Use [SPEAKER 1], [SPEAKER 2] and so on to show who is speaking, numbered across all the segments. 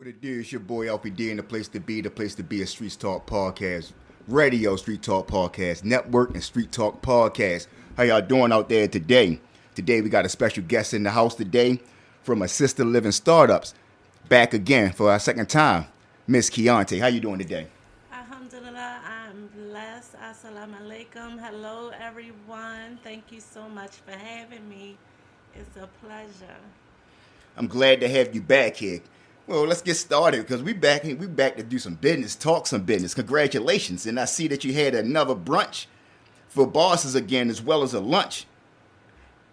[SPEAKER 1] What it do? It's your boy Alfie D, and the place to be a Street Talk Podcast, radio Street Talk Podcast, network, and Street Talk Podcast. How y'all doing out there today? Today we got a special guest in the house today from Assisted Living Startups. Back again for our second time, Miss Keontae. How you doing today?
[SPEAKER 2] Alhamdulillah, I'm blessed. Assalamu alaikum. Hello, everyone. Thank you so much for having me. It's a pleasure.
[SPEAKER 1] I'm glad to have you back here. Well, let's get started because we back to do some business, talk some business. Congratulations. And I see that you had another brunch for bosses again as well as a lunch.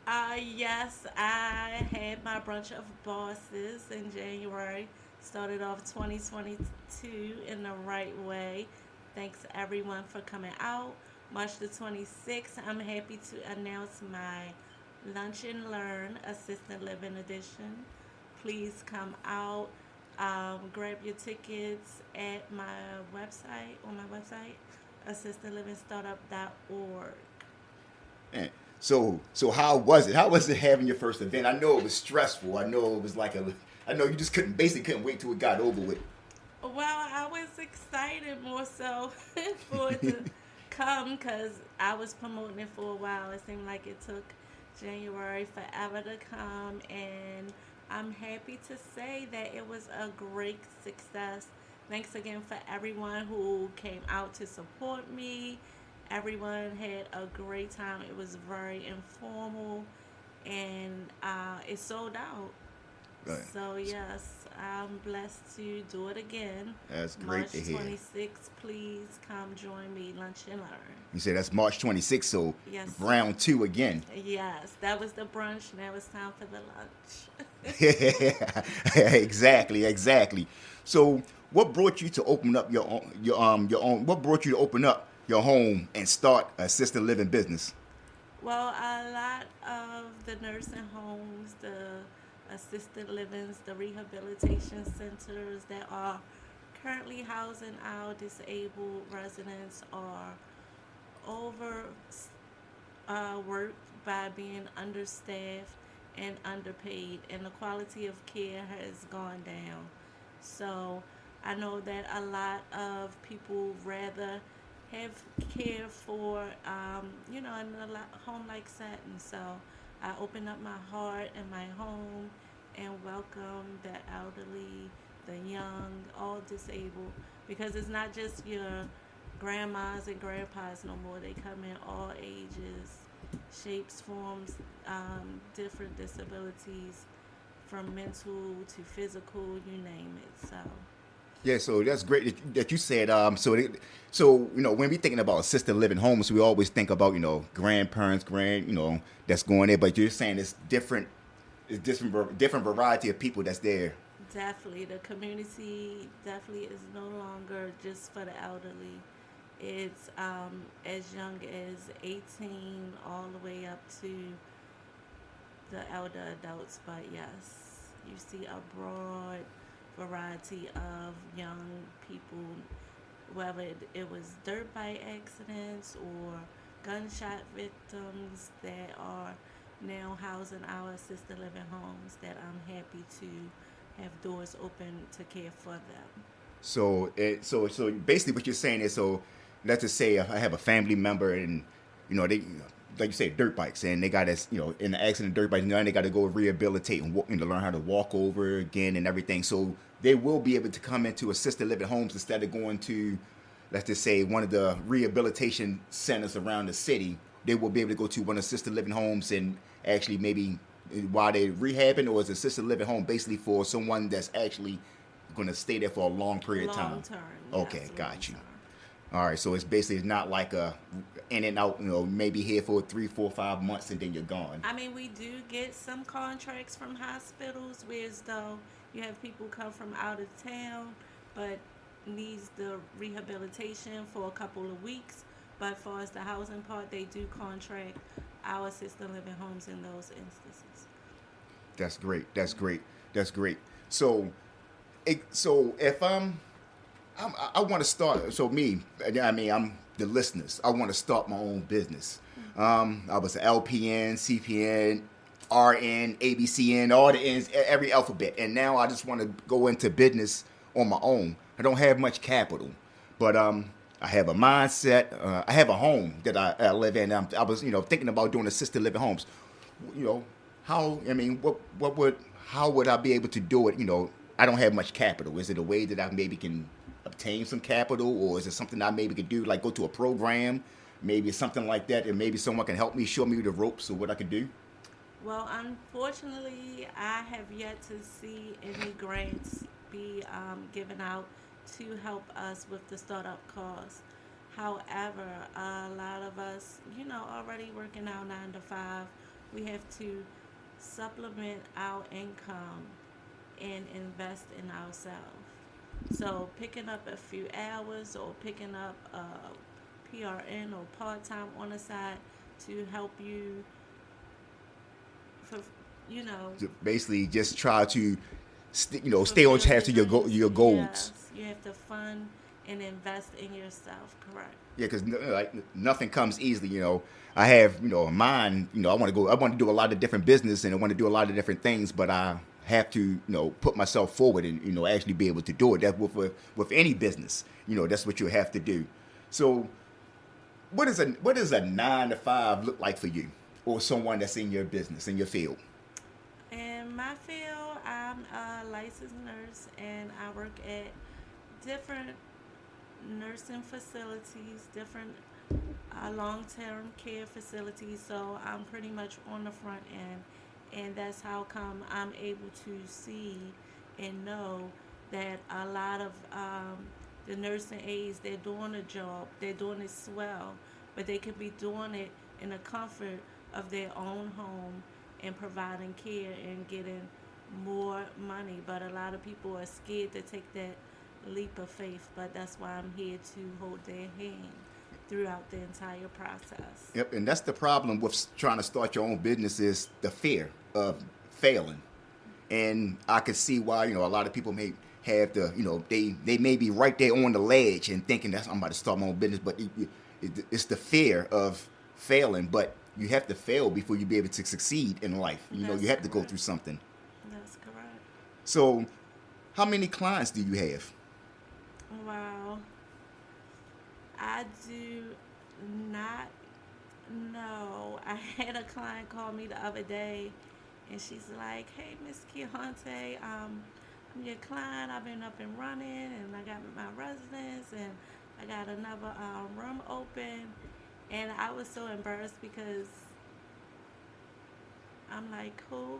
[SPEAKER 2] Yes, I had my brunch of bosses in January. Started off 2022 in the right way. Thanks everyone for coming out. March the 26th, I'm happy to announce my Lunch and Learn Assisted Living Edition. Please come out. Grab your tickets at my website, assistedlivingstartup.org.
[SPEAKER 1] Man, so how was it? How was it having your first event? I know it was stressful. I know it was I know you just couldn't wait till it got over with.
[SPEAKER 2] Well, I was excited more so for it to come because I was promoting it for a while. It seemed like it took January forever to come, and I'm happy to say that it was a great success. Thanks again for everyone who came out to support me. Everyone had a great time. It was very informal, and it sold out.
[SPEAKER 1] Right.
[SPEAKER 2] So yes, I'm blessed to do it again.
[SPEAKER 1] That's great to hear.
[SPEAKER 2] March 26th, please come join me, Lunch and Learn.
[SPEAKER 1] You say that's March 26th, so
[SPEAKER 2] Yes.
[SPEAKER 1] round 2 again.
[SPEAKER 2] Yes, that was the brunch. Now it's time for the lunch.
[SPEAKER 1] Exactly. So, what brought you to open up your own? What brought you to open up your home and start a assisted living business?
[SPEAKER 2] Well, a lot of the nursing homes, the assisted livings, the rehabilitation centers that are currently housing our disabled residents are overworked by being understaffed and underpaid, and the quality of care has gone down. So I know that a lot of people rather have care for, in a home-like setting. So I open up my heart and my home and welcome the elderly, the young, all disabled, because it's not just your grandmas and grandpas no more. They come in all ages, shapes, forms, different disabilities, from mental to physical, you name it. So
[SPEAKER 1] Yeah, so that's great that you said. When we thinking about assisted living homes, we always think about grandparents, that's going there. But you're saying it's different variety of people that's there.
[SPEAKER 2] definitely, the community definitely is no longer just for the elderly. It's as young as 18 all the way up to the elder adults. But yes, you see a broad variety of young people, whether it was dirt bike accidents or gunshot victims that are now housing our assisted living homes, that I'm happy to have doors open to care for them.
[SPEAKER 1] So basically, what you're saying is, so let's just say I have a family member and they, like you say, dirt bikes, and they got this, in the accident, dirt bikes, and they got to go rehabilitate and walk, learn how to walk over again and everything. So they will be able to come into assisted living homes instead of going to, let's just say, one of the rehabilitation centers around the city. They will be able to go to one assisted living homes and actually maybe while they're rehabbing, or is assisted living home basically for someone that's actually going to stay there for a long period of time?
[SPEAKER 2] Long term.
[SPEAKER 1] Okay,
[SPEAKER 2] Yes,
[SPEAKER 1] got you.
[SPEAKER 2] long term.
[SPEAKER 1] All right, so it's basically not like a in and out, maybe here for 3, 4, 5 months and then you're gone.
[SPEAKER 2] I mean, we do get some contracts from hospitals, whereas though you have people come from out of town, but needs the rehabilitation for a couple of weeks. But for as the housing part, they do contract our assisted living homes in those instances.
[SPEAKER 1] That's great. So if I want to start. So I'm the listeners. I want to start my own business. I was an LPN, CPN, RN, ABCN, all the N's, every alphabet. And now I just want to go into business on my own. I don't have much capital, but I have a mindset. I have a home that I live in. I was, thinking about doing assisted living homes. How? I mean, how would I be able to do it? I don't have much capital. Is it a way that I maybe can obtain some capital, or is it something I maybe could do, like go to a program, maybe something like that, and maybe someone can help me, show me the ropes of what I could do?
[SPEAKER 2] Well, unfortunately, I have yet to see any grants be given out to help us with the startup costs. However, a lot of us, already working our 9 to 5, we have to supplement our income and invest in ourselves. So, picking up a few hours or picking up a PRN or part time on the side to help you for you know
[SPEAKER 1] To basically just try to, stay on
[SPEAKER 2] fulfill
[SPEAKER 1] task
[SPEAKER 2] your
[SPEAKER 1] to
[SPEAKER 2] dreams.
[SPEAKER 1] your goals.
[SPEAKER 2] Yes, you have to fund and invest in yourself. Correct.
[SPEAKER 1] Yeah, because like nothing comes easily. I have a mind. I want to go. I want to do a lot of different business, and I want to do a lot of different things. But I have to put myself forward and actually be able to do it. That's with any business. That's what you have to do. So what does a 9 to 5 look like for you, or someone that's in your business, in your field?
[SPEAKER 2] In my field, I'm a licensed nurse, and I work at different nursing facilities, different long-term care facilities. So I'm pretty much on the front end, and that's how come I'm able to see and know that a lot of the nursing aides, they're doing a job, they're doing it swell, but they could be doing it in the comfort of their own home and providing care and getting more money. But a lot of people are scared to take that leap of faith. But that's why I'm here to hold their hand throughout the entire process.
[SPEAKER 1] Yep, and that's the problem with trying to start your own business, is the fear of failing. And I could see why a lot of people may have they may be right there on the ledge and thinking that's I'm about to start my own business, but it's the fear of failing. But you have to fail before you be able to succeed in life.
[SPEAKER 2] That's
[SPEAKER 1] You have to go
[SPEAKER 2] correct.
[SPEAKER 1] through something.
[SPEAKER 2] That's correct.
[SPEAKER 1] So, how many clients do you have?
[SPEAKER 2] Wow. I do not know. I had a client call me the other day, and she's like, "Hey, Miss Keontae, I'm your client. I've been up and running, and I got my residence, and I got another room open." And I was so embarrassed because I'm like, "Who?"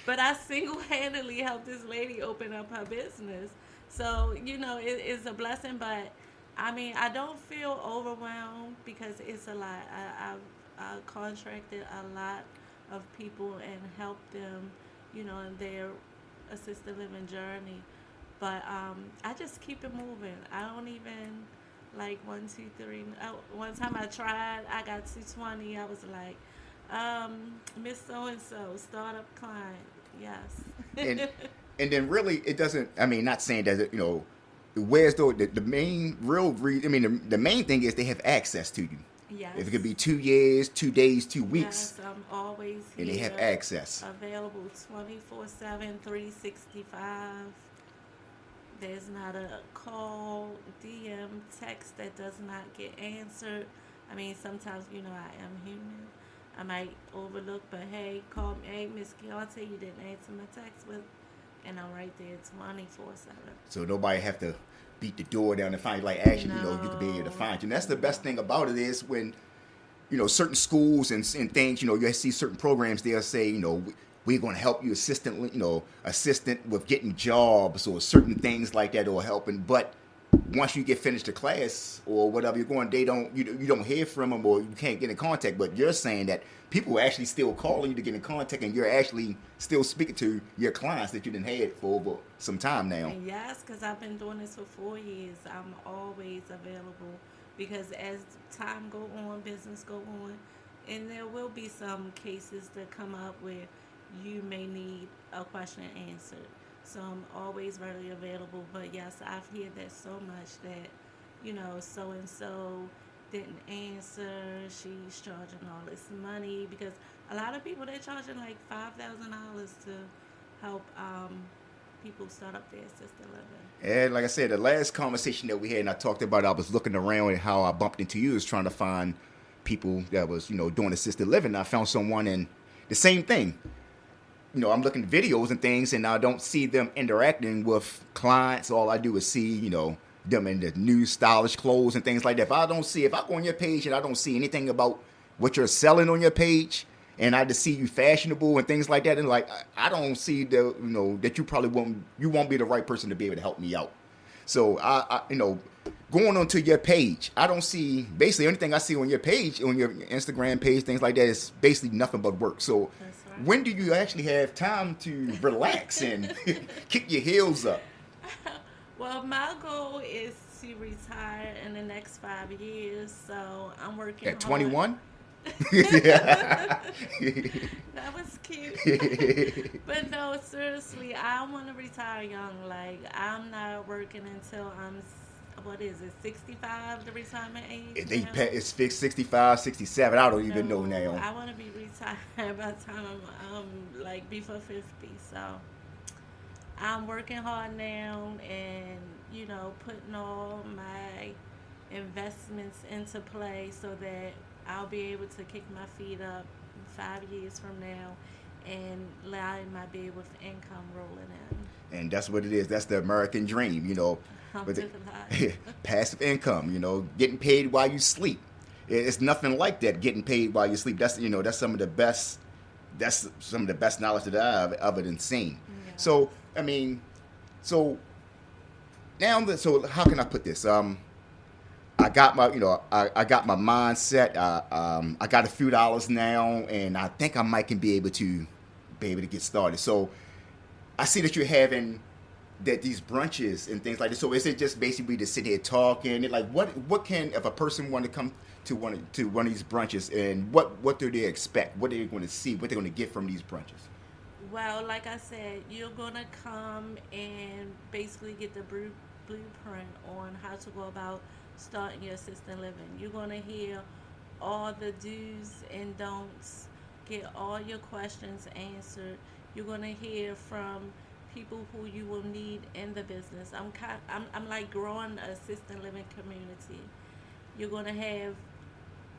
[SPEAKER 2] But I single-handedly helped this lady open up her business. So it's a blessing, but I mean, I don't feel overwhelmed because it's a lot. I've contracted a lot of people and helped them, in their assisted living journey. But I just keep it moving. I don't even like 1, 2, 3. One time I tried, I got 220. I was like, Miss So and So, startup client.
[SPEAKER 1] And
[SPEAKER 2] Yes.
[SPEAKER 1] and then really it doesn't. I mean, not saying that where's the main real reason. I mean, the main thing is they have access to you. If it could be
[SPEAKER 2] Yes.
[SPEAKER 1] 2 years, 2 days, 2 weeks,
[SPEAKER 2] Yes, I'm always
[SPEAKER 1] and they have
[SPEAKER 2] here,
[SPEAKER 1] access.
[SPEAKER 2] available 24/7, 365. There's not a call, DM, text that does not get answered. I mean, sometimes, I am human. I might overlook, but hey, call me. Hey, Miss Keontae, you didn't answer my text with, and I'm right there 24/7.
[SPEAKER 1] So nobody have to beat the door down and find you. Like, actually, you could be able to
[SPEAKER 2] No,
[SPEAKER 1] find you. And that's the best
[SPEAKER 2] no.
[SPEAKER 1] thing about it, is when certain schools and things, you see certain programs, they'll say, we're going to help you assistant with getting jobs or certain things like that, or helping. But once you get finished the class or whatever you're going, they don't you don't hear from them, or you can't get in contact. But you're saying that people are actually still calling you to get in contact, and you're actually still speaking to your clients that you didn't had for over some time now.
[SPEAKER 2] And yes, because I've been doing this for 4 years. I'm always available because as time go on, business go on, and there will be some cases that come up where you may need a question answered. So I'm always readily available. But yes, I've heard that so much that, so and so didn't answer. She's charging all this money because A lot of people they're charging like $5,000 to help people start up their assisted living.
[SPEAKER 1] And like I said, the last conversation that we had, and I talked about, I was looking around and how I bumped into you, is trying to find people that was, doing assisted living. I found someone, and the same thing. I'm looking at videos and things, and I don't see them interacting with clients. All I do is see, them in the new stylish clothes and things like that. If I go on your page and I don't see anything about what you're selling on your page, and I just see you fashionable and things like that, and like I don't see that you probably won't be the right person to be able to help me out. So going onto your page, I don't see basically anything I see on your page, on your Instagram page, things like that is basically nothing but work. So
[SPEAKER 2] Right.
[SPEAKER 1] when do you actually have time to relax and kick your heels up?
[SPEAKER 2] Well, my goal is to retire in the next 5 years, so I'm working
[SPEAKER 1] At
[SPEAKER 2] hard.
[SPEAKER 1] 21?
[SPEAKER 2] That was cute. But no, seriously, I want to retire young. Like, I'm not working until what is it, 65, the retirement age now?
[SPEAKER 1] It's fixed 65, 67. I don't even know
[SPEAKER 2] No,
[SPEAKER 1] now.
[SPEAKER 2] I want to be retired by the time I'm like before 50. So I'm working hard now and, putting all my investments into play so that I'll be able to kick my feet up 5 years from now and allowing my bed with income rolling in.
[SPEAKER 1] And that's what it is. That's the American dream, with
[SPEAKER 2] Alhamdulillah.
[SPEAKER 1] passive income, getting paid while you sleep. It's nothing like that, getting paid while you sleep. That's some of the best. That's some of the best knowledge that I've ever seen.
[SPEAKER 2] Yeah.
[SPEAKER 1] So so now, so how can I put this? I got my, I got my mindset. I got a few dollars now, and I think I might can be able to get started. So I see that you're having these brunches and things like this. So is it just basically to sit here talking? Like what can, if a person want to come to one of these brunches, and what do they expect? What are they going to see? What they're going to get from these brunches?
[SPEAKER 2] Well, like I said, you're going to come and basically get the blueprint on how to go about starting your assisted living. You're going to hear all the do's and don'ts, get all your questions answered. You're going to hear from people who you will need in the business. I'm like growing an assisted living community. You're going to have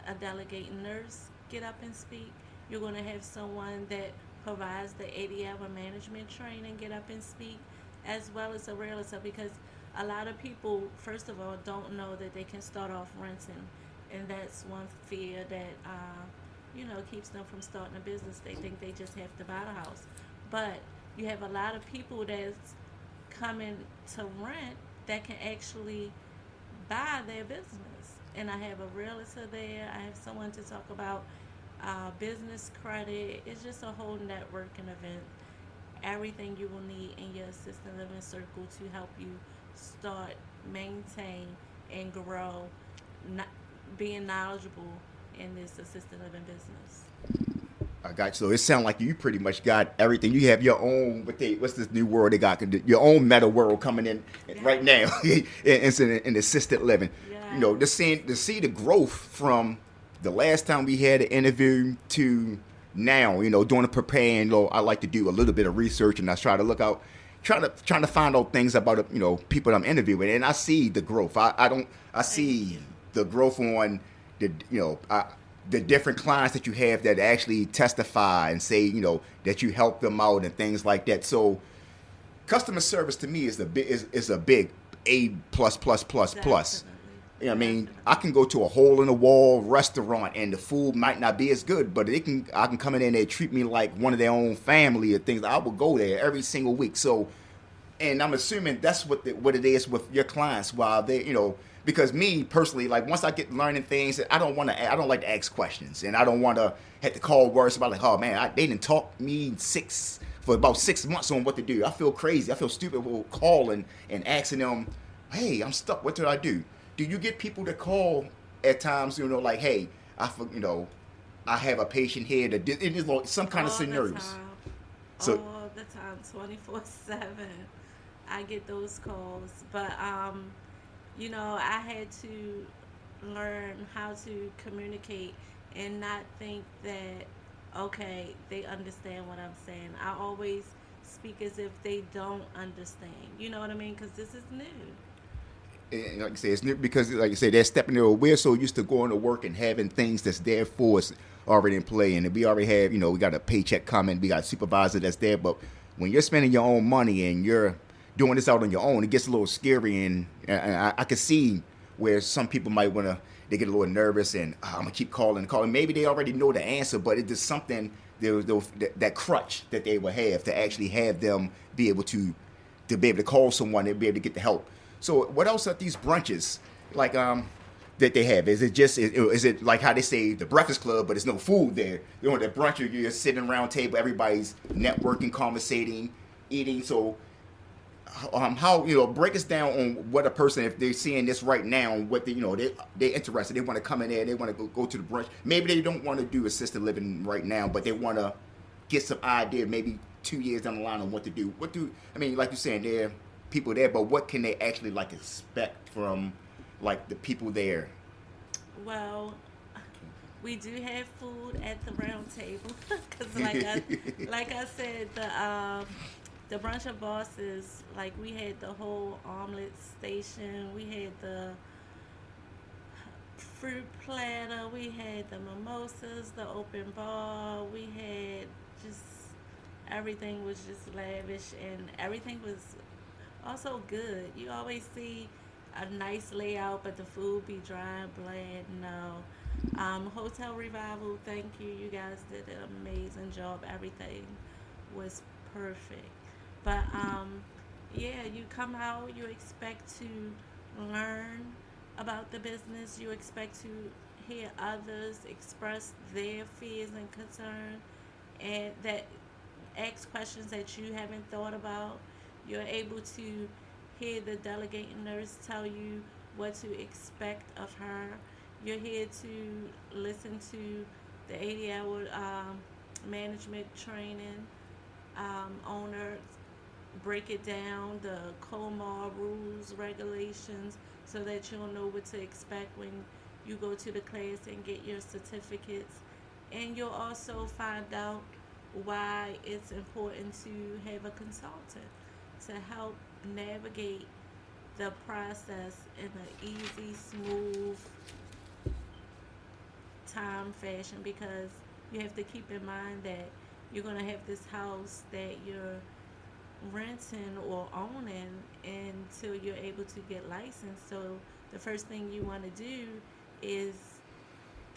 [SPEAKER 2] a delegating nurse get up and speak. You're going to have someone that provides the 80-hour management training get up and speak, as well as a realtor, because a lot of people, first of all, don't know that they can start off renting, and that's one fear that keeps them from starting a business. They think they just have to buy the house, but you have a lot of people that's coming to rent that can actually buy their business. And I have a realtor there. I have someone to talk about business credit. It's just a whole networking event. Everything you will need in your assisted living circle to help you start, maintain, and grow, being knowledgeable in this assisted living business.
[SPEAKER 1] I got you. So it sounds like you pretty much got everything. You have your own, what's this new world they got? Your own meta world coming in right now. It's in assisted living.
[SPEAKER 2] Yeah.
[SPEAKER 1] To see the growth from the last time we had an interview to now, doing the preparing. I like to do a little bit of research, and I try to look out, trying to find out things about people that I'm interviewing, and I see the growth. I see the growth on the different clients that you have that actually testify and say, that you help them out and things like that. So customer service to me is a big A plus plus plus plus. I mean, I can go to a hole in the wall restaurant and the food might not be as good, but I can come in there and they treat me like one of their own family or things. I will go there every single week. So, and I'm assuming that's what it is with your clients while they, because me personally, like once I get learning things, I don't like to ask questions, and I don't want to have to call worse about like, oh man, they didn't talk me for about 6 months on what to do. I feel crazy. I feel stupid with calling and asking them, hey, I'm stuck. What do I do? Do you get people to call at times, like, hey, I have a patient here that it is like some kind of scenarios.
[SPEAKER 2] So all the time, 24/7, I get those calls. But I had to learn how to communicate and not think that okay, they understand what I'm saying. I always speak as if they don't understand. You know what I mean? Because this is new.
[SPEAKER 1] And like I say, it's new because, like I say, they're stepping there. We're so used to going to work and having things that's there for us already in play, and we already have, we got a paycheck coming, we got a supervisor that's there. But when you're spending your own money and you're doing this out on your own, it gets a little scary, and I can see where some people might want to. They get a little nervous, and I'm gonna keep calling and calling. Maybe they already know the answer, but it's just something that crutch that they will have to actually have them be able to call someone and be able to get the help. So what else are these brunches like that they have? Is it like how they say the Breakfast Club, but there's no food there? That brunch you're sitting around table, everybody's networking, conversating, eating. So how break us down on what a person, if they're seeing this right now, what they're interested, they want to come in there, they want to go to the brunch. Maybe they don't want to do assisted living right now, but they want to get some idea maybe 2 years down the line on what to do. Like you're saying, there are people there, but what can they actually like expect from like the people there?
[SPEAKER 2] Well, we do have food at the round table because, like I said, the brunch of bosses, like we had the whole omelet station, we had the fruit platter, we had the mimosas, the open bar, we had just everything was just lavish and everything was also good. You always see a nice layout, but the food be dry and bland. No. Hotel Revival, thank you. You guys did an amazing job. Everything was perfect. But yeah, you come out, you expect to learn about the business, you expect to hear others express their fears and concerns, and that ask questions that you haven't thought about. You're able to hear the delegating nurse tell you what to expect of her. You're here to listen to the 80-hour management training owner break it down, the COMAR rules, regulations, so that you'll know what to expect when you go to the class and get your certificates. And you'll also find out why it's important to have a consultant to help navigate the process in an easy, smooth time fashion, because you have to keep in mind that you're going to have this house that you're renting or owning until you're able to get licensed. So the first thing you want to do is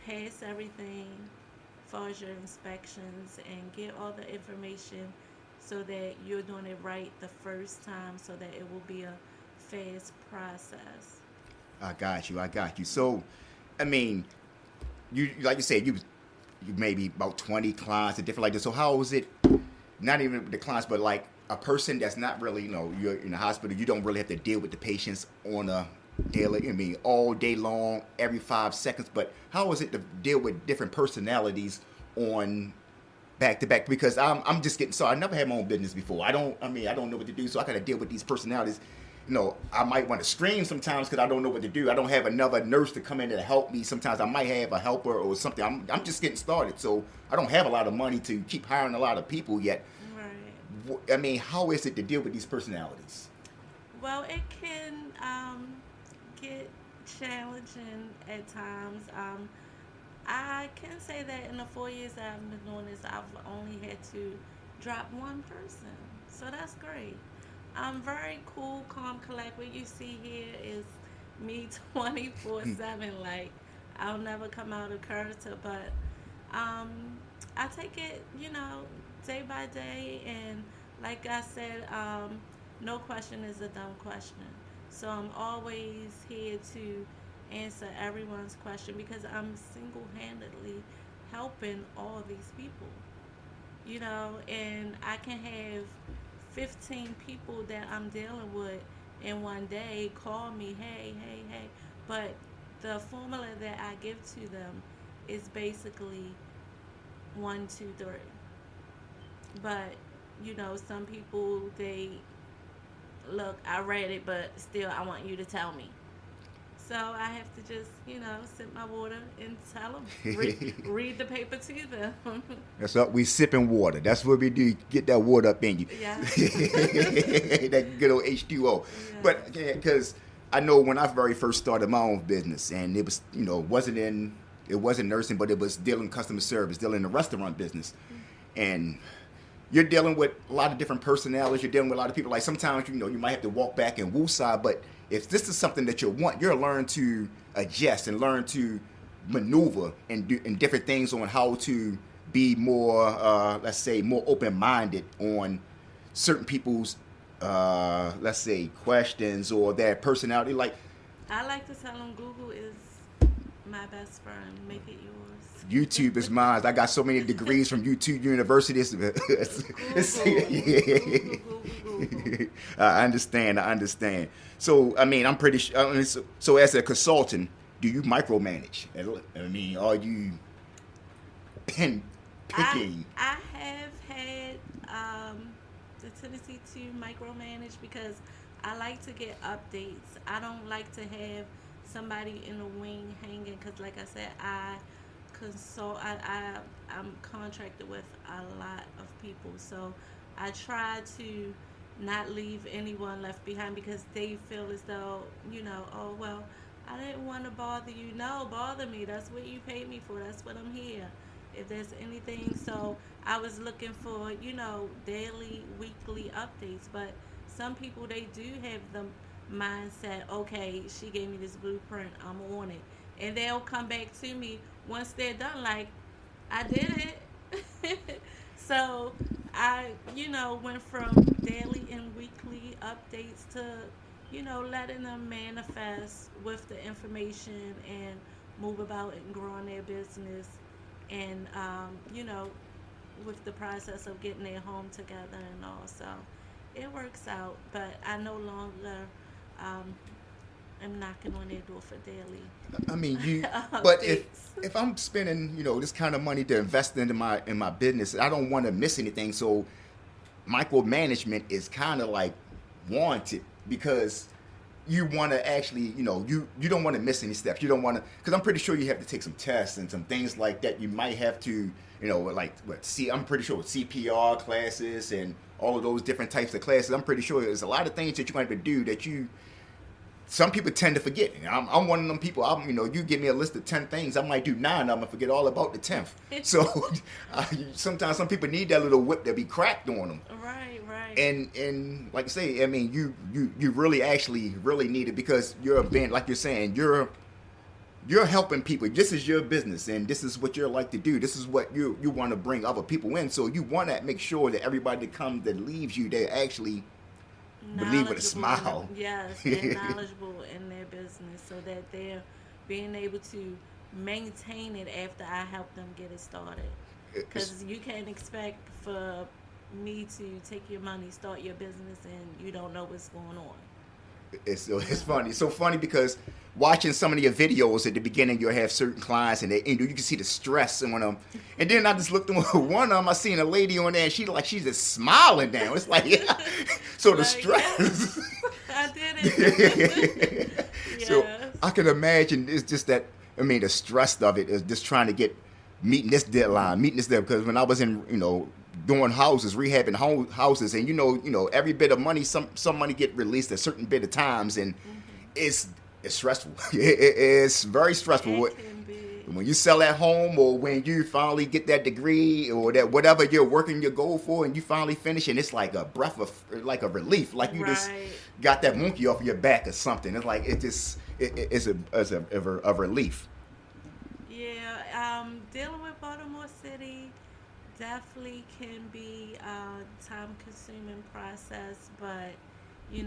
[SPEAKER 2] pass everything as far as your inspections and get all the information so that you're doing it right the first time so that it will be a fast process.
[SPEAKER 1] I got you. So, I mean, you like you said, you maybe about 20 clients and different like this. So how is it? Not even the clients, but like a person that's not really, you're in the hospital. You don't really have to deal with the patients on a daily. All day long, every 5 seconds. But how is it to deal with different personalities on back to back? Because I'm just getting so I never had my own business before. I don't know what to do, so I got to deal with these personalities. I might want to scream sometimes because I don't know what to do. I don't have another nurse to come in to help me. Sometimes I might have a helper or something. I'm just getting started, so I don't have a lot of money to keep hiring a lot of people yet.
[SPEAKER 2] Right.
[SPEAKER 1] How is it to deal with these personalities?
[SPEAKER 2] Well, it can get challenging at times. I can say that in the 4 years that I've been doing this, I've only had to drop one person. So that's great. I'm very cool, calm, collect. What you see here is me 24/7. Like, I'll never come out of character, but um, I take it, day by day. And like I said, no question is a dumb question. So I'm always here to answer everyone's question because I'm single handedly helping all these people, and I can have 15 people that I'm dealing with in one day call me, hey, hey, hey. But the formula that I give to them is basically one, two, three. But, some people, they look, I read it, but still, I want you to tell me. So I have to just, sip my water and tell them, read the paper to them.
[SPEAKER 1] That's what we sipping water. That's what we do. Get that water up in you.
[SPEAKER 2] Yes.
[SPEAKER 1] That good old H2O. But
[SPEAKER 2] Yes.
[SPEAKER 1] because I know when I very first started my own business, and it was it wasn't nursing, but it was dealing customer service, dealing in the restaurant business, and you're dealing with a lot of different personalities. You're dealing with a lot of people. Like sometimes you might have to walk back and woosah, but if this is something that you want, you'll learn to adjust and learn to maneuver and do and different things on how to be more, let's say, more open-minded on certain people's, let's say, questions or their personality. Like
[SPEAKER 2] I like to tell them Google is my best friend. Make it yours.
[SPEAKER 1] YouTube is mine. I got so many degrees from YouTube universities.
[SPEAKER 2] Google.
[SPEAKER 1] I understand. So, I mean, I'm pretty sure. So, as a consultant, do you micromanage? I mean, are you picking?
[SPEAKER 2] I have had the tendency to micromanage because I like to get updates. I don't like to have somebody in the wing hanging because, like I said, I'm contracted with a lot of people, so I try to not leave anyone left behind because they feel as though, oh well, I didn't want to bother you. No, bother me. That's what you paid me for. That's what I'm here. If there's anything, so I was looking for, daily, weekly updates. But some people, they do have the mindset, okay, she gave me this blueprint, I'm on it. And they'll come back to me once they're done, like, I did it. So I, went from daily and weekly updates to, letting them manifest with the information and move about and growing their business and, with the process of getting their home together and all. So it works out, but I no longer um, am knocking on their door for daily
[SPEAKER 1] I mean, but
[SPEAKER 2] updates.
[SPEAKER 1] if I'm spending this kind of money to invest into my business, I don't want to miss anything. So micromanagement is kind of like warranted because you want to actually, you don't want to miss any steps. You don't want to, because I'm pretty sure you have to take some tests and some things like that. You might have to, like I'm pretty sure with CPR classes and all of those different types of classes. I'm pretty sure there's a lot of things that you're going to have to do that some people tend to forget. I'm one of them people. You give me a list of 10 things, I might do 9. I'm gonna forget all about the 10th. So sometimes some people need that little whip that be cracked on them.
[SPEAKER 2] Right, right.
[SPEAKER 1] And like I say, I mean, you really actually really need it because you're being, like you're saying, you're helping people. This is your business, and this is what you like to do. This is what you want to bring other people in. So you want to make sure that everybody that leaves you, they actually believe with a smile.
[SPEAKER 2] Yes, they're knowledgeable in their business so that they're being able to maintain it after I help them get it started. Because you can't expect for me to take your money, start your business, and you don't know what's going on.
[SPEAKER 1] It's funny. It's so funny because watching some of your videos at the beginning, you'll have certain clients and you can see the stress in one of them. And then I just looked at one of them. I seen a lady on there and she's just smiling down. It's like, yeah. So the stress.
[SPEAKER 2] I did it. Yes.
[SPEAKER 1] So I can imagine it's just that. I mean, the stress of it is just trying to meeting this deadline. Because when I was in, doing houses, rehabbing houses, and every bit of money, some money get released a certain bit of times, and it's stressful. It's very stressful.
[SPEAKER 2] It can be.
[SPEAKER 1] When you sell that home, or when you finally get that degree, or that whatever you're working your goal for, and you finally finish, and it's like a breath of, like a relief, like you just got that monkey off your back or something. It's like it's a relief.
[SPEAKER 2] Yeah, dealing with Baltimore City definitely can be a time-consuming process, but you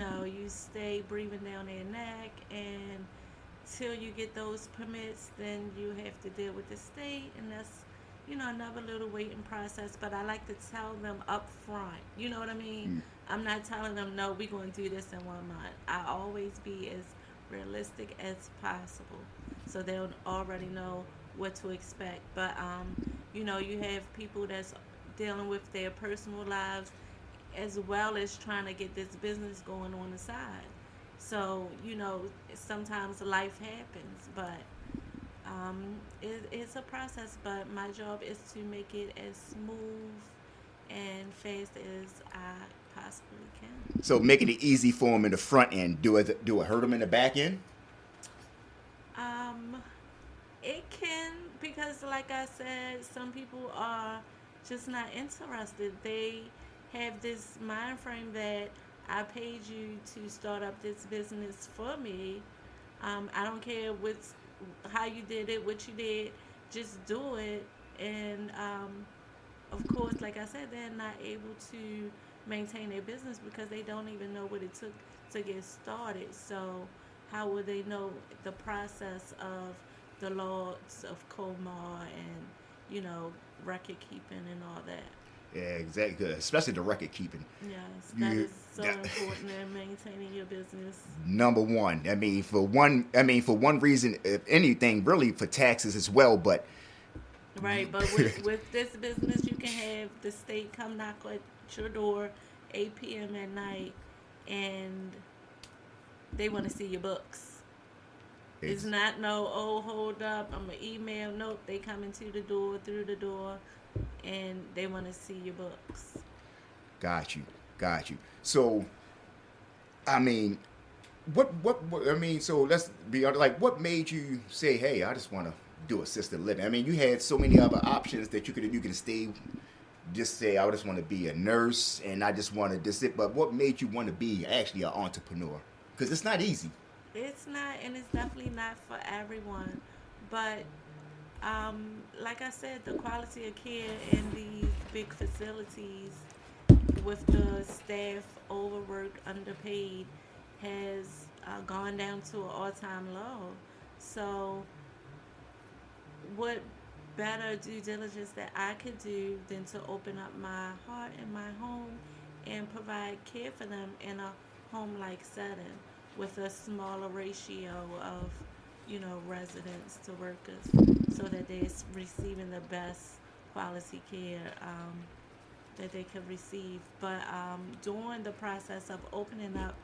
[SPEAKER 2] stay breathing down their neck, and till you get those permits, then you have to deal with the state, and that's another little waiting process. But I like to tell them up front. You know what I mean? I'm not telling them, no, we're going to do this in 1 month. I always be as realistic as possible, so they'll already know what to expect. But you have people that's dealing with their personal lives as well as trying to get this business going on the side. So, sometimes life happens, but it's a process. But my job is to make it as smooth and fast as I possibly can.
[SPEAKER 1] So making it easy for them in the front end, do it hurt them in the back end?
[SPEAKER 2] Um, it can, because, like I said, some people are just not interested. They have this mind frame that I paid you to start up this business for me. I don't care how you did it, what you did, just do it. And of course, like I said, they're not able to maintain their business because they don't even know what it took to get started. So, how would they know the process of the laws of Comar and, record keeping and all that?
[SPEAKER 1] Yeah, exactly. Especially the record keeping.
[SPEAKER 2] Yes, that
[SPEAKER 1] You,
[SPEAKER 2] is so important in maintaining your business.
[SPEAKER 1] number one. For one reason, if anything, really for taxes as well. But
[SPEAKER 2] Right, but with this business, you can have the state come knock at your door 8 p.m. at night and they want to see your books. It's
[SPEAKER 1] it's
[SPEAKER 2] not no, oh, hold up, I'm going to email. Nope, they come into the door, through the door, and they want to see your books.
[SPEAKER 1] got you. So, I mean, so let's be honest, like, what made you say, hey, I just want to do assisted living? I mean, you had so many other options that you can stay, just say, I just want to be a nurse and I just want to just sit. But what made you want to be actually an entrepreneur? Because it's not easy.
[SPEAKER 2] It's not, and it's definitely not for everyone. But like I said, the quality of care in these big facilities with the staff overworked, underpaid, has gone down to an all-time low. So, what better due diligence that I could do than to open up my heart and my home and provide care for them in a home-like setting with a smaller ratio of, residents to workers, so that they're receiving the best quality care that they could receive. But during the process of opening up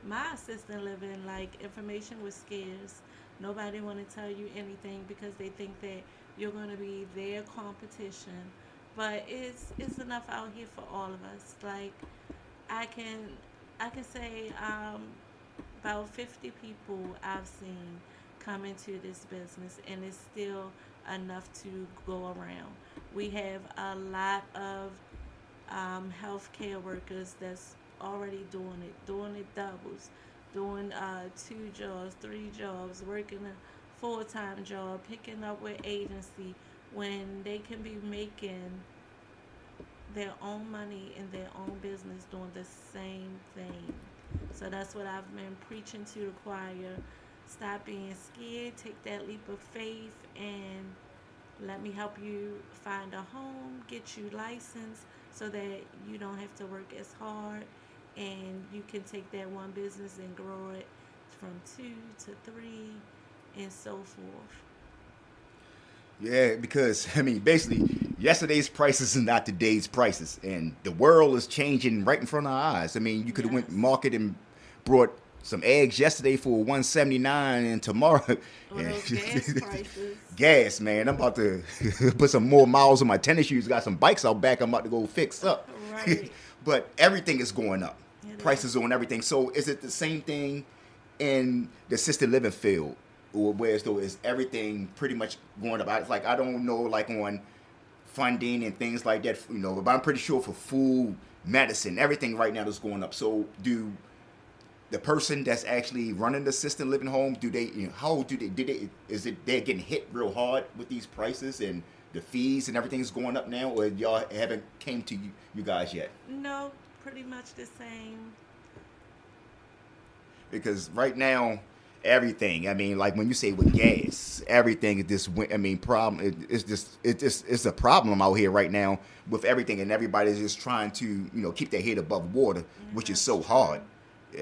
[SPEAKER 2] my assisted living, like, information was scarce. Nobody want to tell you anything because they think that you're going to be their competition. But it's enough out here for all of us. Like, I can I can say about 50 people I've seen come into this business, and it's still enough to go around. We have a lot of healthcare workers that's already doing it doubles, doing 2 jobs, 3 jobs, working a full time job, picking up with agency when they can be making their own money in their own business doing the same thing. So that's what I've been preaching to the choir. Stop being scared, take that leap of faith, and let me help you find a home, get you licensed so that you don't have to work as hard, and you can take that one business and grow it from 2 to 3 and so forth.
[SPEAKER 1] Yeah, because I mean, basically, yesterday's prices are not today's prices, and the world is changing right in front of our eyes. I mean, you could have went
[SPEAKER 2] Yes.
[SPEAKER 1] market and brought some eggs yesterday for 179, and tomorrow,
[SPEAKER 2] Or those gas prices.
[SPEAKER 1] gas, man. I'm about to put some more miles on my tennis shoes. Got some bikes out back. I'm about to go fix up.
[SPEAKER 2] Right.
[SPEAKER 1] But everything is going up.
[SPEAKER 2] It
[SPEAKER 1] Prices
[SPEAKER 2] is.
[SPEAKER 1] on everything. So is it the same thing in the assisted living field, or whereas though is everything pretty much going up? Like I don't know, like on funding and things like that, but I'm pretty sure for food, medicine, everything right now is going up. So do the person that's actually running the assisted living home, do they, how do they, is it they're getting hit real hard with these prices and the fees and everything's going up now, or y'all haven't came to you guys yet?
[SPEAKER 2] No, pretty much the same.
[SPEAKER 1] Because right now everything, I mean, like when you say with gas, everything is this, I mean, problem, it's a problem out here right now with everything, and everybody's just trying to keep their head above water, which is
[SPEAKER 2] That's
[SPEAKER 1] so
[SPEAKER 2] true.
[SPEAKER 1] hard.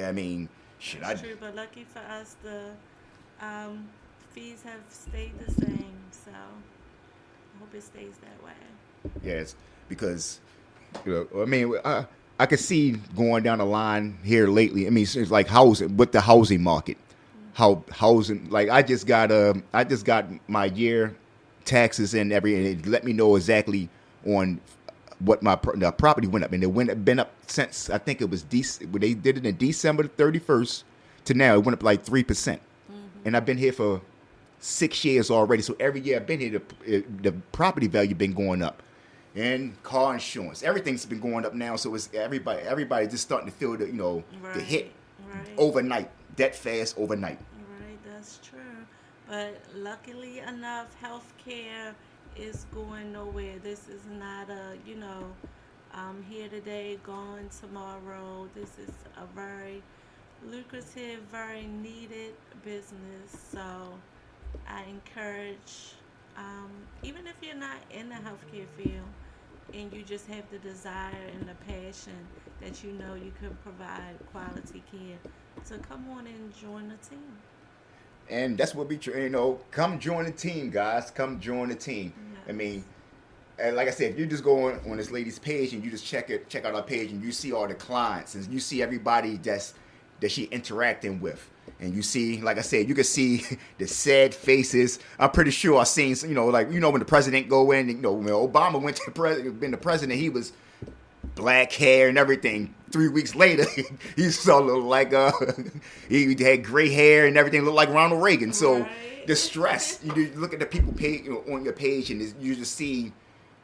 [SPEAKER 1] I mean, shit,
[SPEAKER 2] That's true, but lucky for us, the um, fees have stayed the same. So I hope it stays that way.
[SPEAKER 1] yes, because I mean, I could see going down the line here lately. I mean, it's like housing with the housing market, how housing. Like I just got my year taxes and everything. And it let me know exactly on what the property went up, and been up since I think it was when they did it in December 31st to now. It went up like 3%, and I've been here for 6 years already. So every year I've been here, the property value been going up. And car insurance, everything's been going up now. So it's everybody just starting to feel the hit overnight, that fast overnight.
[SPEAKER 2] Right, that's true. But luckily enough, healthcare is going nowhere. This is not I'm here today, gone tomorrow. This is a very lucrative, very needed business. So I encourage, even if you're not in the healthcare field, and you just have the desire and the passion that you know you can provide quality care, to come on and join the team.
[SPEAKER 1] And that's what we, come join the team, guys. Come join the team.
[SPEAKER 2] Yes.
[SPEAKER 1] I mean, and like I said, if you just go on this lady's page and you just check out our page, and you see all the clients and you see everybody that she interacting with. And you see, like I said, you can see the sad faces. I'm pretty sure I've seen, when the president go in, when Obama went to been the president, he was black hair and everything. 3 weeks later, he saw look like he had gray hair and everything, looked like Ronald Reagan. So
[SPEAKER 2] Right.
[SPEAKER 1] the stress, you look at the people page on your page, and you just see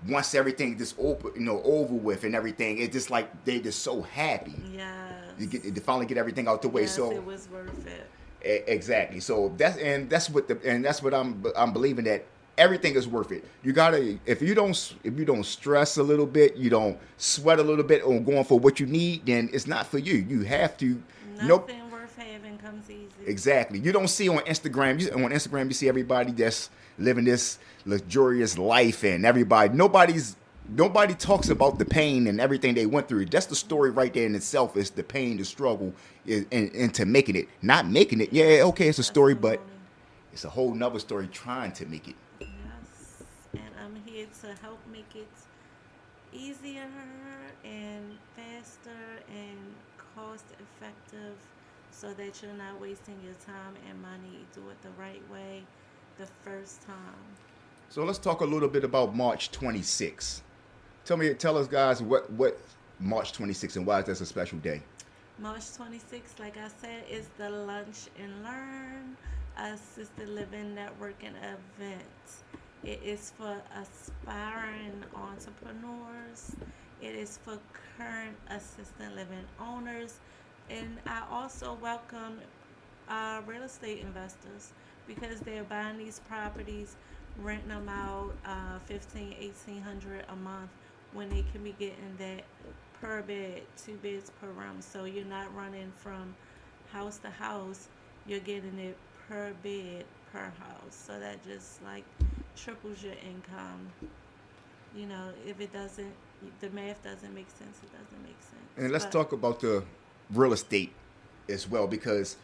[SPEAKER 1] once everything just over with and everything, it's just like they're just so happy.
[SPEAKER 2] Yes.
[SPEAKER 1] To finally get everything out the way.
[SPEAKER 2] Yes,
[SPEAKER 1] So
[SPEAKER 2] it was worth it.
[SPEAKER 1] exactly. So that's what I'm believing, that everything is worth it. You gotta, if you don't stress a little bit, you don't sweat a little bit on going for what you need, then it's not for you. You have to.
[SPEAKER 2] Nothing worth having comes easy.
[SPEAKER 1] Exactly. You don't see on Instagram. On Instagram, you see everybody that's living this luxurious life, and nobody talks about the pain and everything they went through. That's the story right there in itself. Is the pain, the struggle, into making it. Not making it. Yeah, okay, it's a story, but it's a whole nother story trying to make it.
[SPEAKER 2] Yes, and I'm here to help make it easier and faster and cost effective, so that you're not wasting your time and money. Do it the right way the first time.
[SPEAKER 1] So let's talk a little bit about March 26th. Tell us guys what March 26th and why is that a special day?
[SPEAKER 2] March 26th, like I said, is the Lunch and Learn Assisted Living Networking event. It is for aspiring entrepreneurs. It is for current assisted living owners. And I also welcome real estate investors, because they're buying these properties, renting them out $1,500-$1,800 a month, when they can be getting that per bed, 2 beds per room. So you're not running from house to house, you're getting it per bed per house. So that just like triples your income. If the math doesn't make sense, it doesn't make sense.
[SPEAKER 1] And let's talk about the real estate as well, because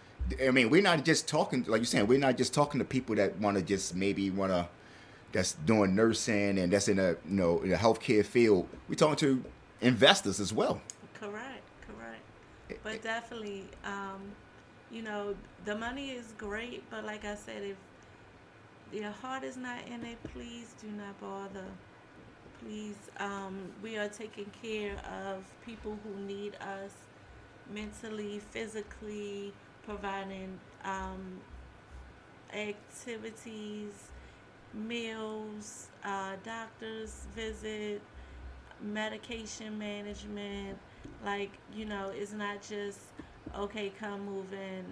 [SPEAKER 1] I mean, we're not just talking, like you're saying, we're not just talking to people that that's doing nursing and that's in in the healthcare field. We're talking to investors as well.
[SPEAKER 2] Correct. But definitely, the money is great, but like I said, if your heart is not in it, please do not bother. Please, we are taking care of people who need us mentally, physically, providing activities, meals, doctor's visit, medication management. It's not just, okay, come move in.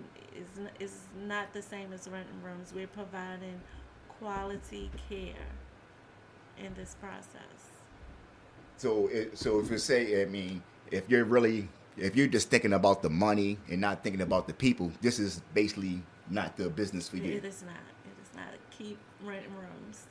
[SPEAKER 2] It's not the same as renting rooms. We're providing quality care in this process.
[SPEAKER 1] So if you say, I mean, if you're just thinking about the money and not thinking about the people, this is basically not the business for you.
[SPEAKER 2] It is not. Keep renting rooms.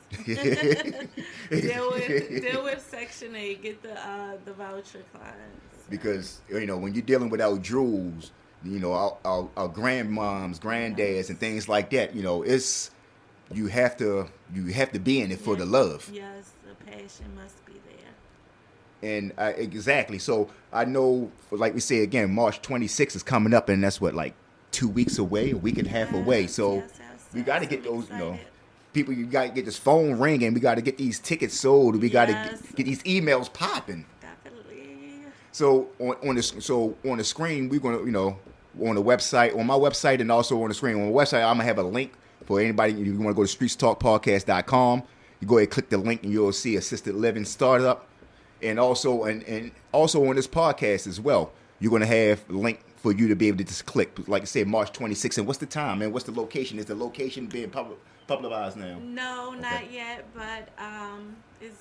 [SPEAKER 2] deal with Section 8. Get the voucher clients.
[SPEAKER 1] Because when you're dealing with our jewels, our grandmoms, granddads, and things like that, it's you have to be in it for the love.
[SPEAKER 2] Yes, the passion must be there.
[SPEAKER 1] And exactly. So I know, like we say again, March 26th is coming up, and that's what, like 2 weeks away, a week and a half away.
[SPEAKER 2] Yes,
[SPEAKER 1] So
[SPEAKER 2] yes, yes,
[SPEAKER 1] we got to
[SPEAKER 2] yes.
[SPEAKER 1] get
[SPEAKER 2] I'm
[SPEAKER 1] those,
[SPEAKER 2] excited.
[SPEAKER 1] people. You got to get this phone ringing. We got to get these tickets sold. We got to
[SPEAKER 2] Yes,
[SPEAKER 1] get these emails popping.
[SPEAKER 2] definitely.
[SPEAKER 1] So on the screen, we're gonna, on the website, on my website, and also on the screen on the website, I'm gonna have a link for anybody. If you want to go to streetstalkpodcast.com, you go ahead and click the link, and you'll see assisted living startup, and also on this podcast as well. You're gonna have a link for you to be able to just click, like I said, March 26th. And what's the time, and what's the location? Is the location being publicized now?
[SPEAKER 2] No,
[SPEAKER 1] Okay.
[SPEAKER 2] not yet, but it's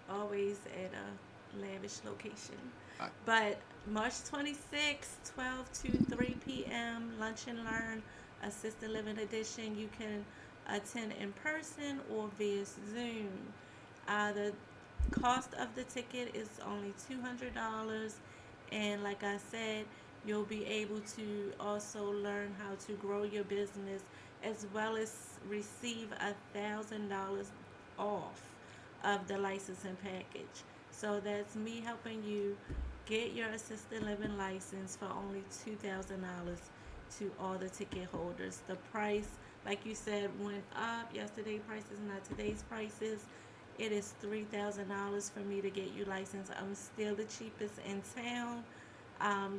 [SPEAKER 2] always at a lavish location.
[SPEAKER 1] Uh,
[SPEAKER 2] But March 26th, 12 to 3 p.m., Lunch and Learn, Assisted Living Edition. You can attend in person or via Zoom. The cost of the ticket is only $200. And like I said, you'll be able to also learn how to grow your business as well as receive $1,000 off of the licensing package. So that's me helping you get your assisted living license for only $2,000 to all the ticket holders. The price, like you said, went up. Yesterday prices, not today's prices. It is $3,000 for me to get you licensed. I'm still the cheapest in town.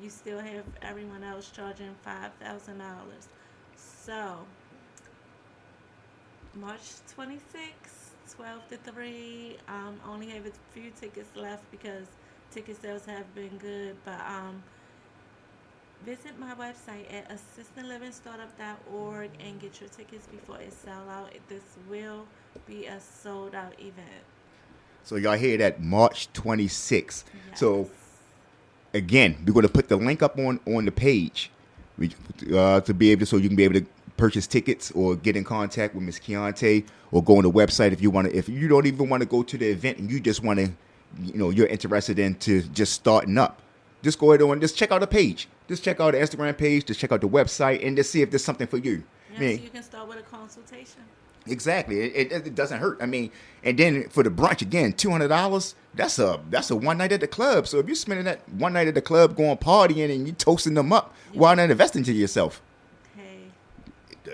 [SPEAKER 2] You still have everyone else charging $5,000. So March 26th, 12 to 3. Only have a few tickets left because ticket sales have been good. But visit my website at assistedlivingstartup.org and get your tickets before it sell out. This will be a sold out event.
[SPEAKER 1] So y'all hear that, March 26th.
[SPEAKER 2] Yes.
[SPEAKER 1] So again, we're going to put the link up on the page to be able to, so you can be able to purchase tickets or get in contact with Miss Keontae, or go on the website if you want to. If you don't even want to go to the event and you just want to, you're interested in to just starting up, just go ahead and just check out the page. Just check out the Instagram page. Just check out the website and just see if there's something for you.
[SPEAKER 2] Yes, you can start with a consultation.
[SPEAKER 1] Exactly. It doesn't hurt. I mean, and then for the brunch again, $200. That's a one night at the club. So if you're spending that one night at the club going partying and you toasting them up, why not invest into yourself?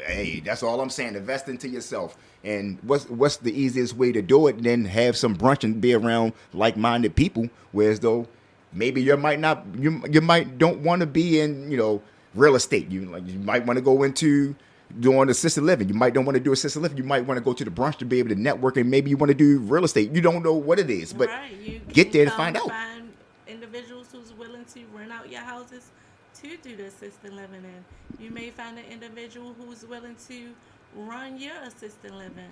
[SPEAKER 1] Hey, that's all I'm saying. Invest into yourself. And what's the easiest way to do it? Then have some brunch and be around like-minded people. Whereas though maybe you might don't want to be in real estate. You might want to go into doing assisted living. You might don't want to do assisted living. You might want to go to the brunch to be able to network, and maybe you want to do real estate. You don't know what it is, but
[SPEAKER 2] Right. You
[SPEAKER 1] get there to
[SPEAKER 2] can
[SPEAKER 1] find out.
[SPEAKER 2] find individuals who's willing to rent out your houses to do the assisted living in. You may find an individual who's willing to run your assisted living.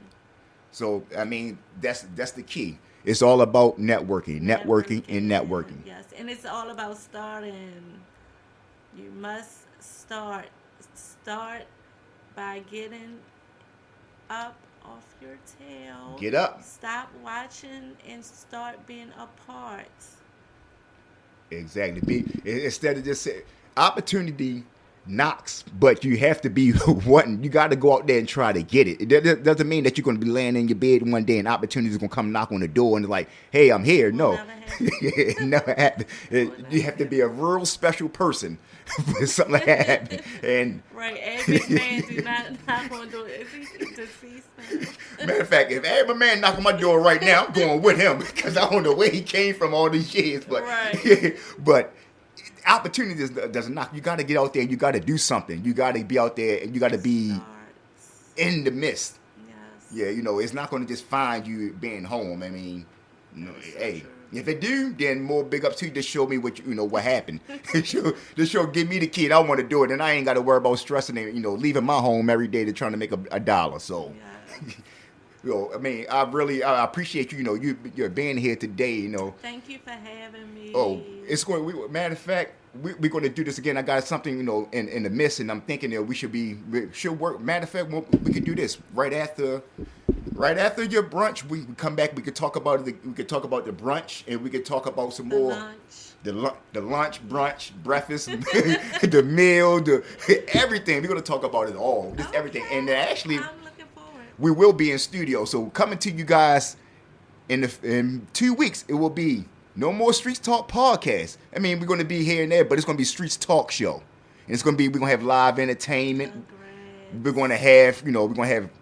[SPEAKER 1] So I mean, that's the key. It's all about networking, and networking.
[SPEAKER 2] Yes, and it's all about starting. You must start. Start by getting up off your tail.
[SPEAKER 1] Get up.
[SPEAKER 2] Stop watching and start being a part.
[SPEAKER 1] Exactly. Instead of just saying, opportunity knocks, but you have to be wanting. You got to go out there and try to get it. It doesn't mean that you're going to be laying in your bed one day and opportunity is going to come knock on the door and it's like, hey, I'm here.
[SPEAKER 2] Will
[SPEAKER 1] No,
[SPEAKER 2] never happen.
[SPEAKER 1] it never happened. You have to be a real special person for something like that happen. And
[SPEAKER 2] Right, every man do not knock on door. Is he deceased now?
[SPEAKER 1] matter of fact, if every man knocking my door right now, I'm going with him because I don't know where he came from all these years. But
[SPEAKER 2] Right.
[SPEAKER 1] but opportunity doesn't knock. You got to get out there. You got to do something. You got to be out there, and you got to be
[SPEAKER 2] Starts.
[SPEAKER 1] in the midst.
[SPEAKER 2] Yes.
[SPEAKER 1] Yeah, it's not going to just find you being home. I mean,
[SPEAKER 2] That's so
[SPEAKER 1] hey,
[SPEAKER 2] true.
[SPEAKER 1] if it do, then more big up to you. Just show me what happened. Just give me the key. And I want to do it, and I ain't got to worry about stressing and leaving my home every day to trying to make a dollar. So.
[SPEAKER 2] Yes.
[SPEAKER 1] I mean, I appreciate you. You're being here today.
[SPEAKER 2] Thank you for having me.
[SPEAKER 1] Oh, it's going. Matter of fact, we're going to do this again. I got something in the midst, and I'm thinking that we should work. Matter of fact, we could do this right after your brunch. We can come back. We could talk about it. We could talk about the brunch, and we could talk about some more.
[SPEAKER 2] Lunch.
[SPEAKER 1] The lunch, brunch, breakfast, the meal, everything. We're going to talk about it all, just everything. And actually,
[SPEAKER 2] I'm looking forward.
[SPEAKER 1] we will be in studio. So coming to you guys in 2 weeks, it will be No more Streets Talk podcast. I mean, we're going to be here and there, but it's going to be Streets Talk show. And it's going to be, we're going to have live entertainment. We're going to have,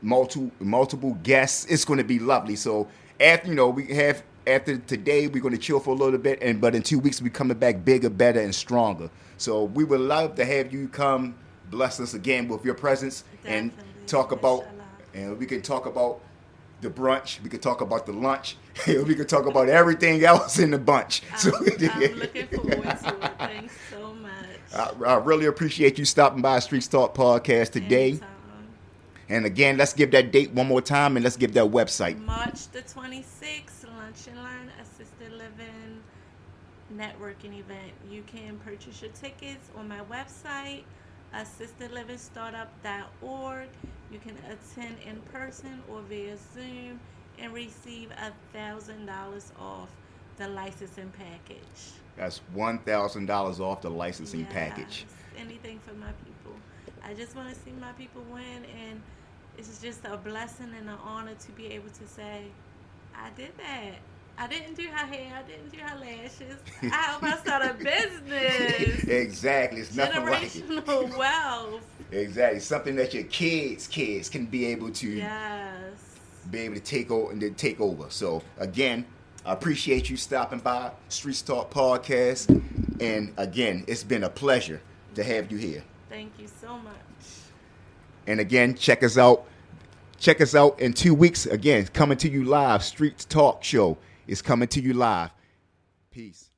[SPEAKER 1] multiple guests. It's going to be lovely. So after today, we're going to chill for a little bit, but in 2 weeks, we're coming back bigger, better, and stronger. So we would love to have you come bless us again with your presence.
[SPEAKER 2] Definitely.
[SPEAKER 1] And talk about, and we can talk about the brunch. We could talk about the lunch. We could talk about everything else in the bunch.
[SPEAKER 2] I'm looking forward to it. Thanks so much.
[SPEAKER 1] I really appreciate you stopping by Streets Talk Podcast today.
[SPEAKER 2] Anytime.
[SPEAKER 1] And again, let's give that date one more time, and let's give that website.
[SPEAKER 2] March the 26th, Lunch and Learn Assisted Living Networking Event. You can purchase your tickets on my website, assistedlivingstartup.org. You can attend in person or via Zoom and receive $1,000 off the licensing package.
[SPEAKER 1] That's $1,000 off the licensing package.
[SPEAKER 2] Anything for my people. I just want to see my people win, and it's just a blessing and an honor to be able to say, I did that. I didn't do her hair. I didn't do her lashes. I helped her start a business.
[SPEAKER 1] Exactly. It's nothing like it.
[SPEAKER 2] Generational wealth.
[SPEAKER 1] Exactly. Something that your kids can be able to take over. So again, I appreciate you stopping by Streets Talk Podcast. And again, it's been a pleasure to have you here.
[SPEAKER 2] Thank you so much.
[SPEAKER 1] And again, check us out. Check us out in 2 weeks. Again, coming to you live. Streets Talk Show is coming to you live. Peace.